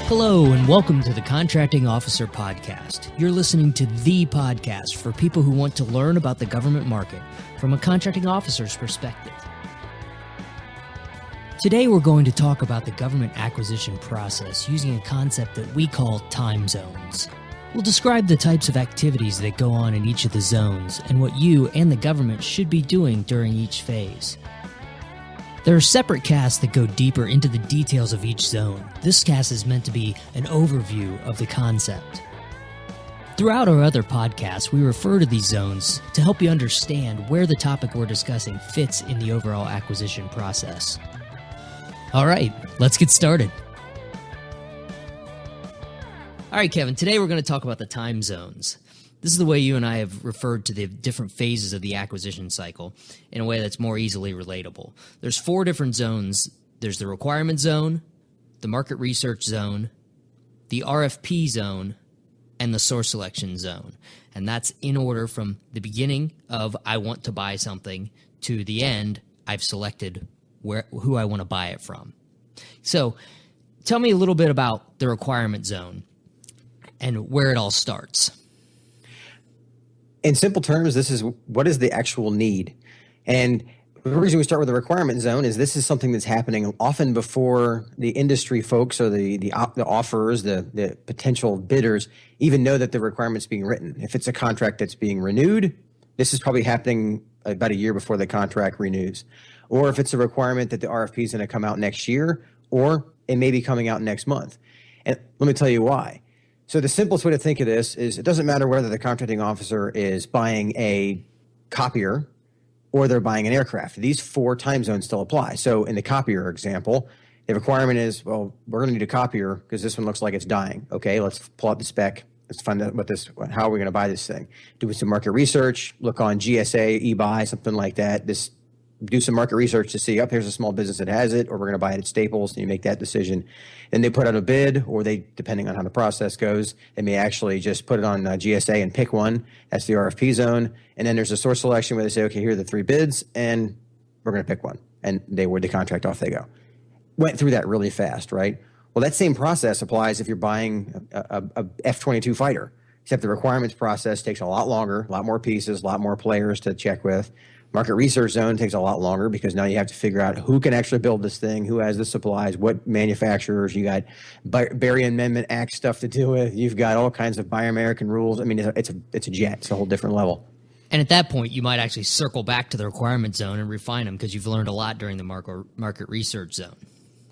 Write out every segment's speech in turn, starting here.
Hello and welcome to the Contracting Officer Podcast. You're listening to the podcast for people who want to learn about the government market from a contracting officer's perspective. Today we're going to talk about the government acquisition process using a concept that we call time zones. We'll describe the types of activities that go on in each of the zones and what you and the government should be doing during each phase. There are separate casts that go deeper into the details of each zone. This cast is meant to be an overview of the concept. Throughout our other podcasts, we refer to these zones to help you understand where the topic we're discussing fits in the overall acquisition process. All right, let's get started. All right, Kevin, today we're going to talk about the time zones. This is the way you and I have referred to the different phases of the acquisition cycle in a way that's more easily relatable. There's 4 different zones. There's the requirement zone, the market research zone, the RFP zone, and the source selection zone. And that's in order from the beginning of I want to buy something to the end I've selected who I want to buy it from. So tell me a little bit about the requirement zone and where it all starts. In simple terms, this is what is the actual need. And the reason we start with the requirement zone is this is something that's happening often before the industry folks or the offerers, the potential bidders even know that the requirement's being written. If it's a contract that's being renewed, this is probably happening about a year before the contract renews. Or if it's a requirement that the RFP is going to come out next year, or it may be coming out next month. And let me tell you why. So the simplest way to think of this is it doesn't matter whether the contracting officer is buying a copier or they're buying an aircraft. These 4 time zones still apply. So in the copier example, the requirement is, well, we're going to need a copier because this one looks like it's dying. Okay, let's pull out the spec. Let's find out how are we going to buy this thing. Do some market research, look on GSA, eBuy, something like that. Do some market research to see, here's a small business that has it, or we're going to buy it at Staples, and you make that decision. Then they put out a bid, or they, depending on how the process goes, they may actually just put it on GSA and pick one. That's the RFP zone. And then there's a source selection where they say, okay, here are the 3 bids, and we're going to pick one. And they award the contract, off they go. Went through that really fast, right? Well, that same process applies if you're buying a F-22 fighter, except the requirements process takes a lot longer, a lot more pieces, a lot more players to check with. Market research zone takes a lot longer because now you have to figure out who can actually build this thing, who has the supplies, what manufacturers. You got Berry Amendment Act stuff to deal with. You've got all kinds of Buy American rules. I mean, it's a jet. It's a whole different level. And at that point, you might actually circle back to the requirement zone and refine them because you've learned a lot during the market research zone.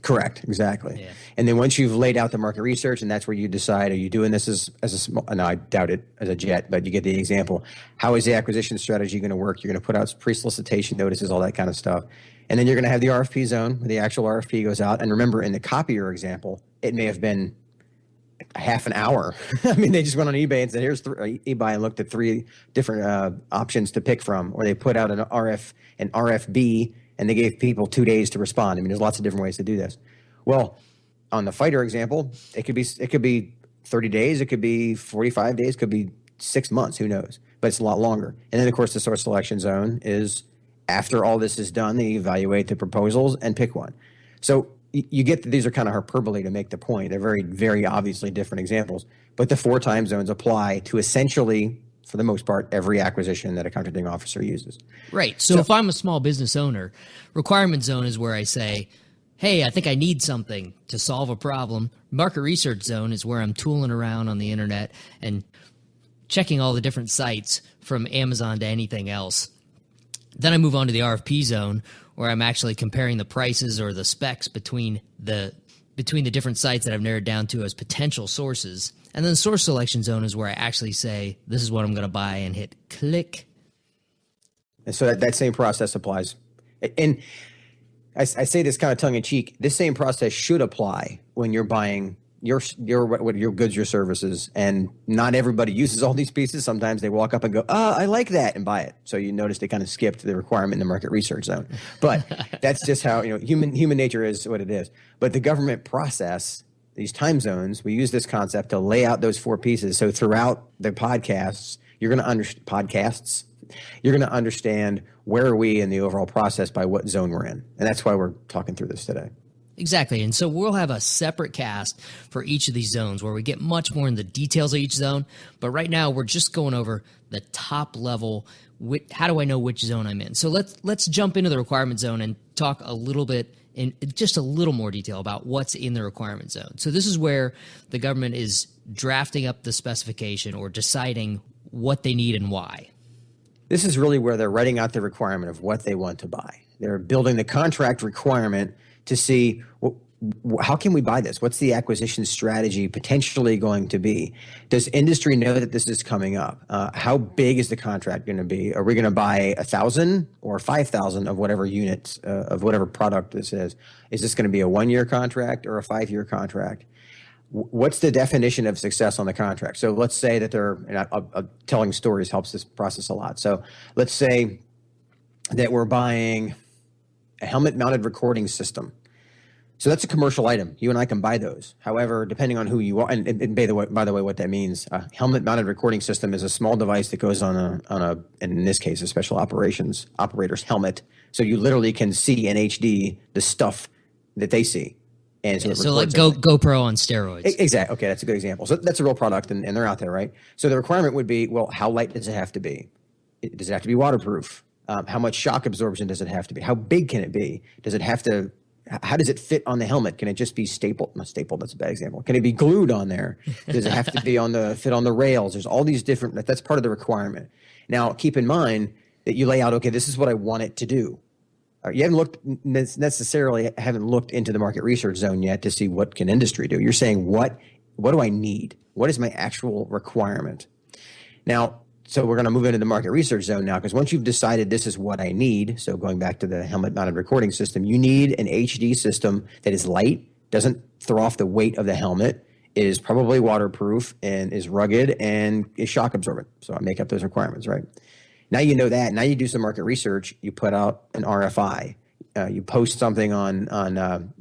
Correct, exactly. Yeah. And then once you've laid out the market research, and that's where you decide, are you doing this as a small, no, I doubt it, as a jet, but you get the example. How is the acquisition strategy going to work? You're going to put out pre-solicitation notices, all that kind of stuff. And then you're going to have the RFP zone where the actual RFP goes out. And remember, in the copier example, it may have been a half an hour. I mean, they just went on eBay and said, here's eBay, and looked at 3 different options to pick from. Or they put out an RFB, and they gave people 2 days to respond. I mean, there's lots of different ways to do this. Well, on the fighter example, it could be 30 days, it could be 45 days, it could be 6 months, who knows? But it's a lot longer. And then, of course, the source selection zone is after all this is done, they evaluate the proposals and pick one. So you get that these are kind of hyperbole to make the point. They're very, very obviously different examples. But the 4 time zones apply to essentially, for the most part, every acquisition that a contracting officer uses. Right. So if I'm a small business owner, requirement zone is where I say, hey, I think I need something to solve a problem. Market research zone is where I'm tooling around on the internet and checking all the different sites from Amazon to anything else. Then I move on to the RFP zone where I'm actually comparing the prices or the specs between the different sites that I've narrowed down to as potential sources. And then the source selection zone is where I actually say, this is what I'm going to buy, and hit click. And so that same process applies. And I say this kind of tongue in cheek. This same process should apply when you're buying your goods, your services. And not everybody uses all these pieces. Sometimes they walk up and go, I like that, and buy it. So you notice they kind of skipped the requirement in the market research zone. But that's just how, human nature is what it is. But the government process, these time zones, we use this concept to lay out those 4 pieces. So throughout the podcasts, you're going to understand where are we in the overall process by what zone we're in. And that's why we're talking through this today. Exactly. And so we'll have a separate cast for each of these zones where we get much more in the details of each zone. But right now we're just going over the top level. How do I know which zone I'm in? So let's jump into the requirement zone and talk a little bit in just a little more detail about what's in the requirement zone. So this is where the government is drafting up the specification or deciding what they need and why. This is really where they're writing out the requirement of what they want to buy. They're building the contract requirement to see, well, how can we buy this? What's the acquisition strategy potentially going to be? Does industry know that this is coming up? How big is the contract going to be? Are we going to buy 1,000 or 5,000 of whatever units of whatever product this is? Is this going to be a 1-year contract or a 5-year contract? What's the definition of success on the contract? So let's say that telling stories helps this process a lot. So let's say that we're buying a helmet-mounted recording system. So that's a commercial item. You and I can buy those. However, depending on who you are, and by the way, what that means, a helmet-mounted recording system is a small device that goes on a, in this case, a special operations operator's helmet. So you literally can see in HD the stuff that they see. And so like GoPro on steroids. Exactly. Okay, that's a good example. So that's a real product, and they're out there, right? So the requirement would be, well, how light does it have to be? Does it have to be waterproof? How much shock absorption does it have to be? How big can it be? Does it have to? How does it fit on the helmet? Can it just be stapled? Not stapled. That's a bad example. Can it be glued on there? Does it have to be fit on the rails? There's all these different. That's part of the requirement. Now, keep in mind that you lay out. Okay, this is what I want it to do. You haven't looked into the market research zone yet to see what can industry do. You're saying what do I need? What is my actual requirement? Now, so we're going to move into the market research zone now, because once you've decided this is what I need, so going back to the helmet-mounted recording system, you need an HD system that is light, doesn't throw off the weight of the helmet, is probably waterproof, and is rugged, and is shock absorbent. So I make up those requirements, right? Now you know that. Now you do some market research. You put out an RFI. You post something on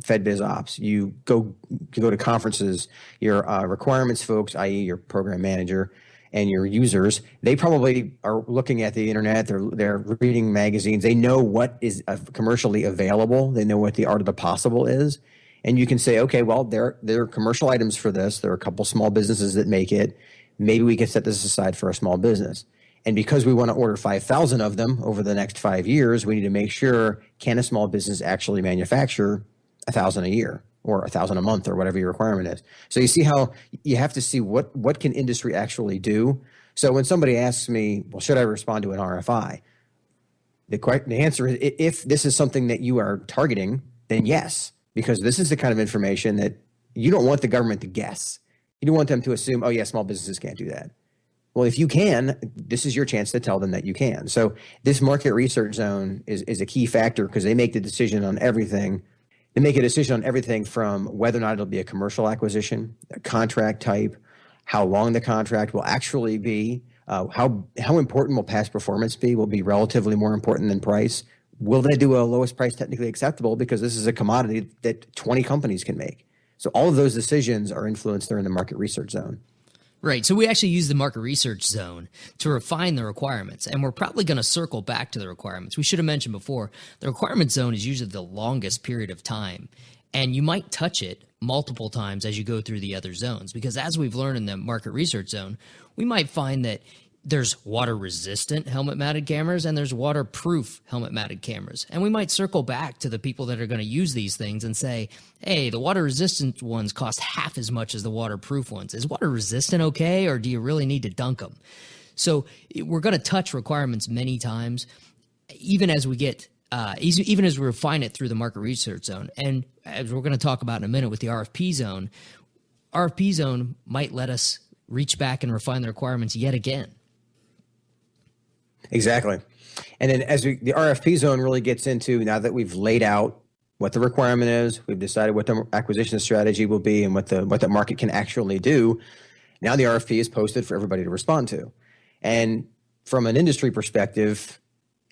FedBizOps. You go to conferences. Your requirements folks, i.e. your program manager, and your users, they probably are looking at the internet. They're reading magazines. They know what is commercially available. They know what the art of the possible is. And you can say, okay, well, there are commercial items for this. There are a couple small businesses that make it. Maybe we can set this aside for a small business. And because we want to order 5,000 of them over the next 5 years, we need to make sure, can a small business actually manufacture 1,000 a year or 1,000 a month or whatever your requirement is. So you see how you have to see what can industry actually do. So when somebody asks me, well, should I respond to an RFI? The answer is, if this is something that you are targeting, then yes, because this is the kind of information that you don't want the government to guess. You don't want them to assume, oh yeah, small businesses can't do that. Well, if you can, this is your chance to tell them that you can. So this market research zone is a key factor, because they make the decision on everything. They make a decision on everything from whether or not it'll be a commercial acquisition, a contract type, how long the contract will actually be, how important will past performance be, will be relatively more important than price. Will they do a lowest price technically acceptable, because this is a commodity that 20 companies can make. So all of those decisions are influenced there in the market research zone. Right. So we actually use the market research zone to refine the requirements, and we're probably going to circle back to the requirements. We should have mentioned before, the requirement zone is usually the longest period of time, and you might touch it multiple times as you go through the other zones, because as we've learned in the market research zone, we might find that there's water-resistant helmet-mounted cameras and there's waterproof helmet-mounted cameras. And we might circle back to the people that are going to use these things and say, hey, the water-resistant ones cost half as much as the waterproof ones. Is water-resistant okay, or do you really need to dunk them? So we're going to touch requirements many times, even as we get even as we refine it through the market research zone. And as we're going to talk about in a minute with the RFP zone might let us reach back and refine the requirements yet again. Exactly. And then the RFP zone really gets into, now that we've laid out what the requirement is, we've decided what the acquisition strategy will be and what the market can actually do. Now the RFP is posted for everybody to respond to. And from an industry perspective,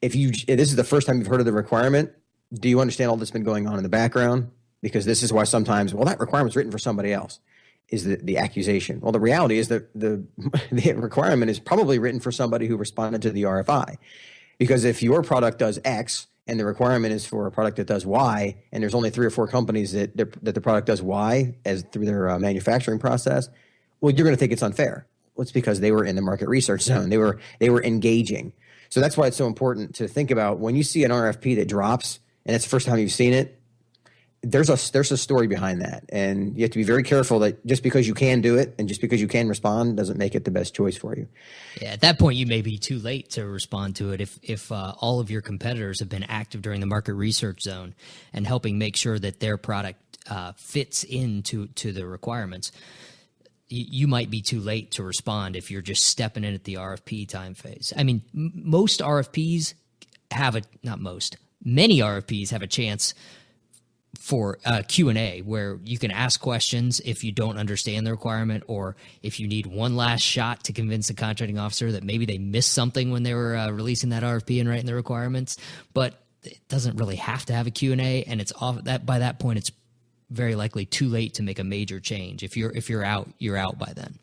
if this is the first time you've heard of the requirement, do you understand all that's been going on in the background? Because this is why sometimes, well, that requirement's written for somebody else, is the accusation. Well, the reality is that the requirement is probably written for somebody who responded to the RFI. Because if your product does X and the requirement is for a product that does Y, and there's only 3 or 4 companies that the product does Y as through their manufacturing process, well, you're going to think it's unfair. Well, it's because they were in the market research zone. They were engaging. So that's why it's so important to think about when you see an RFP that drops and it's the first time you've seen it. There's a story behind that, and you have to be very careful that just because you can do it and just because you can respond doesn't make it the best choice for you. Yeah, at that point, you may be too late to respond to it if all of your competitors have been active during the market research zone and helping make sure that their product fits into the requirements. You might be too late to respond if you're just stepping in at the RFP time phase. I mean, most RFPs many RFPs have a chance for Q&A where you can ask questions if you don't understand the requirement, or if you need one last shot to convince the contracting officer that maybe they missed something when they were releasing that RFP and writing the requirements. But it doesn't really have to have a Q&A, and it's off that by that point it's very likely too late to make a major change. If you're out, you're out by then.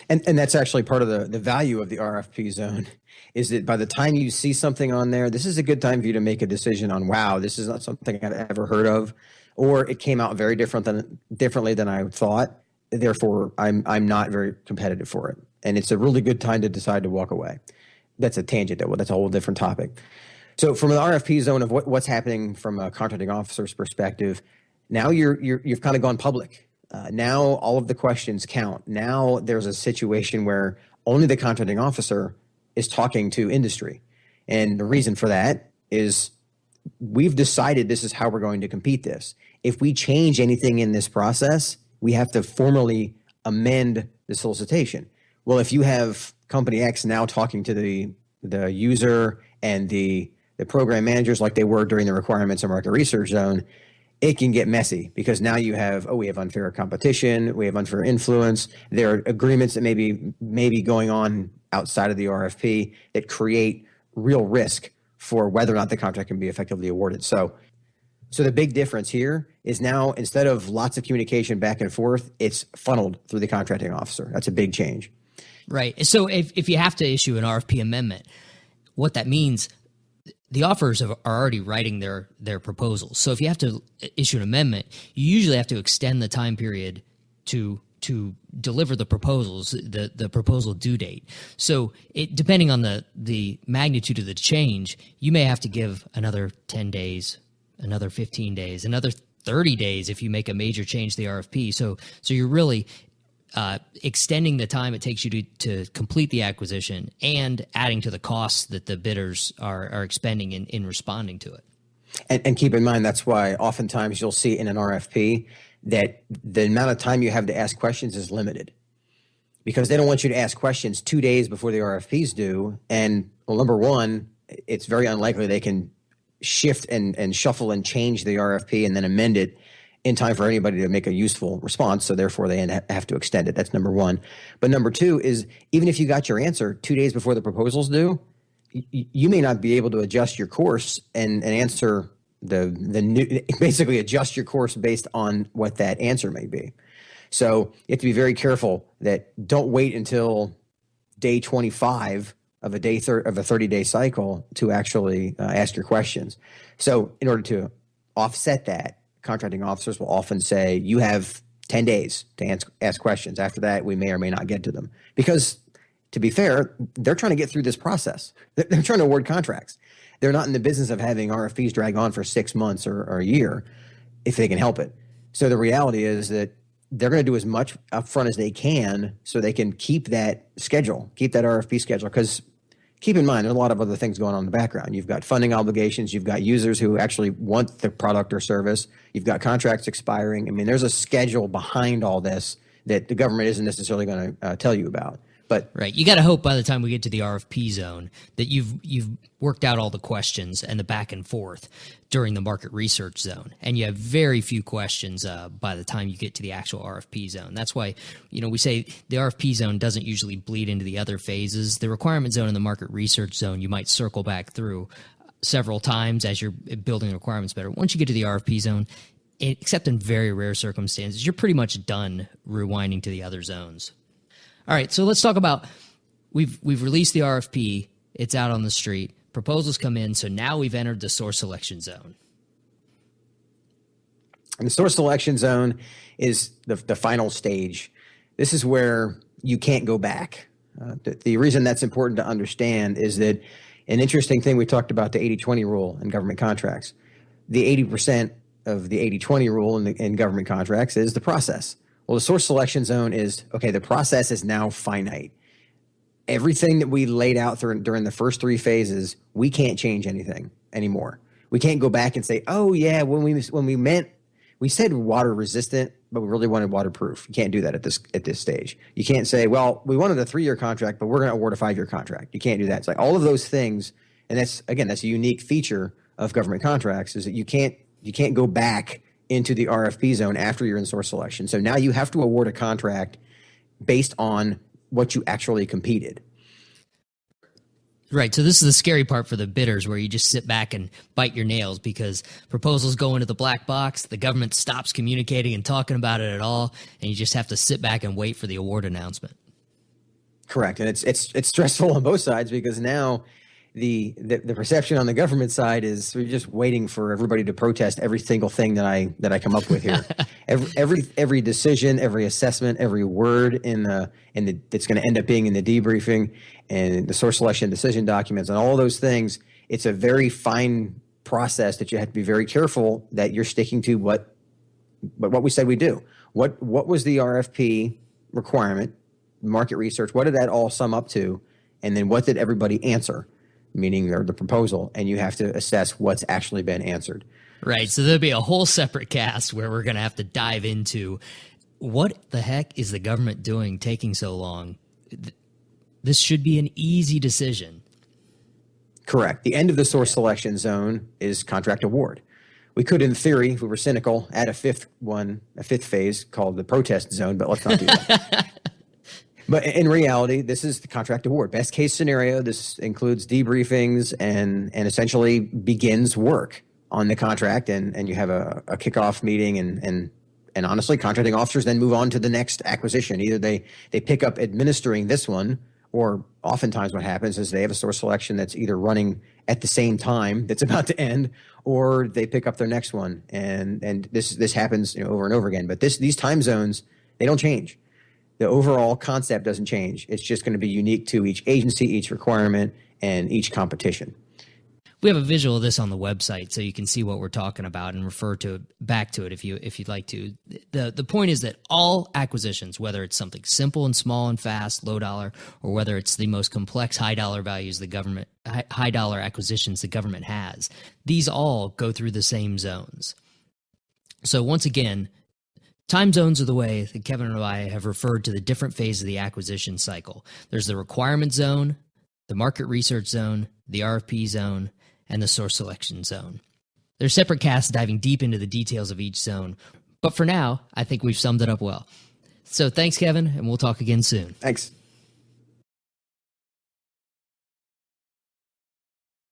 And that's actually part of the value of the RFP zone, is that by the time you see something on there, this is a good time for you to make a decision on, wow, this is not something I've ever heard of, or it came out very differently than I thought. Therefore, I'm not very competitive for it. And it's a really good time to decide to walk away. That's a tangent, though. That's a whole different topic. So from the RFP zone of what's happening from a contracting officer's perspective, now you've kind of gone public. Now all of the questions count. Now there's a situation where only the contracting officer is talking to industry. And the reason for that is we've decided this is how we're going to compete this. If we change anything in this process, we have to formally amend the solicitation. Well, if you have company X now talking to the user and the program managers like they were during the requirements of market research zone, it can get messy because now we have unfair competition, we have unfair influence. There are agreements that may be going on outside of the RFP that create real risk for whether or not the contract can be effectively awarded. So the big difference here is now instead of lots of communication back and forth, it's funneled through the contracting officer. That's a big change. Right. So if you have to issue an RFP amendment, what that means, the offers are already writing their proposals. So if you have to issue an amendment, you usually have to extend the time period to deliver the proposals, the proposal due date. So depending on the magnitude of the change, you may have to give another 10 days, another 15 days, another 30 days if you make a major change to the RFP. So you're really extending the time it takes you to complete the acquisition and adding to the costs that the bidders are expending in responding to it. And keep in mind, that's why oftentimes you'll see in an RFP that the amount of time you have to ask questions is limited, because they don't want you to ask questions 2 days before the RFP's due. And well, number one, it's very unlikely they can shift and shuffle and change the RFP and then amend it in time for anybody to make a useful response. So therefore they have to extend it. That's number one. But number two is, even if you got your answer 2 days before the proposal's due, you may not be able to adjust your course and answer the new, basically adjust your course based on what that answer may be. So you have to be very careful that don't wait until day 25 of a 30-day cycle to actually ask your questions. So in order to offset that, contracting officers will often say, you have 10 days to ask questions. After that, we may or may not get to them. Because to be fair, they're trying to get through this process. They're trying to award contracts. They're not in the business of having RFPs drag on for 6 months or a year if they can help it. So the reality is that they're going to do as much upfront as they can so they can keep that schedule, keep that RFP schedule. Because keep in mind, there's a lot of other things going on in the background. You've got funding obligations. You've got users who actually want the product or service. You've got contracts expiring. I mean, there's a schedule behind all this that the government isn't necessarily going to tell you about. But right, you got to hope by the time we get to the RFP zone that you've worked out all the questions and the back and forth during the market research zone, and you have very few questions by the time you get to the actual RFP zone. That's why we say the RFP zone doesn't usually bleed into the other phases. The requirement zone and the market research zone you might circle back through several times as you're building the requirements better. Once you get to the RFP zone, except in very rare circumstances, you're pretty much done rewinding to the other zones. All right, so let's talk about we've released the RFP. It's out on the street, Proposals come in, so now we've entered the source selection zone. And the source selection zone is the final stage. This is where you can't go back. The reason that's important to understand is that an interesting thing, we talked about the 80-20 rule in government contracts. The 80% of the 80-20 rule in government contracts is the process. Well, the source selection zone is, okay, the process is now finite. Everything that we laid out during the first three phases, we can't change anything anymore. We can't go back and say, oh yeah, when we said water resistant, but we really wanted waterproof. You can't do that at this stage. You can't say, well, we wanted a 3-year contract, but we're going to award a 5-year contract. You can't do that. It's like all of those things, and that's a unique feature of government contracts, is that you can't go back into the RFP zone after you're in source selection. So now you have to award a contract based on what you actually competed. Right. So this is the scary part for the bidders, where you just sit back and bite your nails because proposals go into the black box. The government stops communicating and talking about it at all. And you just have to sit back and wait for the award announcement. Correct. And it's stressful on both sides, because now the perception on the government side is we're just waiting for everybody to protest every single thing that I come up with here. every decision, every assessment, every word that's going to end up being in the debriefing and the source selection decision documents and all those things. It's a very fine process that you have to be very careful that you're sticking to what we said we do. What was the RFP requirement, market research? What did that all sum up to? And then what did everybody answer? Meaning the proposal, and you have to assess what's actually been answered. Right. So there'll be a whole separate cast where we're going to have to dive into what the heck is the government doing taking so long? This should be an easy decision. Correct. The end of the source selection zone is contract award. We could, in theory, if we were cynical, add a fifth phase called the protest zone, but let's not do that. But in reality, this is the contract award. Best case scenario, this includes debriefings and essentially begins work on the contract, and you have a kickoff meeting, and honestly, contracting officers then move on to the next acquisition. Either they pick up administering this one, or oftentimes what happens is they have a source selection that's either running at the same time that's about to end, or they pick up their next one. And this happens over and over again. But these time zones, they don't change. The overall concept doesn't change. It's just going to be unique to each agency, each requirement, and each competition. We have a visual of this on the website, so you can see what we're talking about and refer back to it if you'd like to. The point is that all acquisitions, whether it's something simple and small and fast, low dollar, or whether it's the most complex high dollar values high dollar acquisitions the government has, these all go through the same zones. So once again, time zones are the way that Kevin and I have referred to the different phases of the acquisition cycle. There's the requirement zone, the market research zone, the RFP zone, and the source selection zone. There's separate casts diving deep into the details of each zone, but for now, I think we've summed it up well. So thanks, Kevin, and we'll talk again soon. Thanks.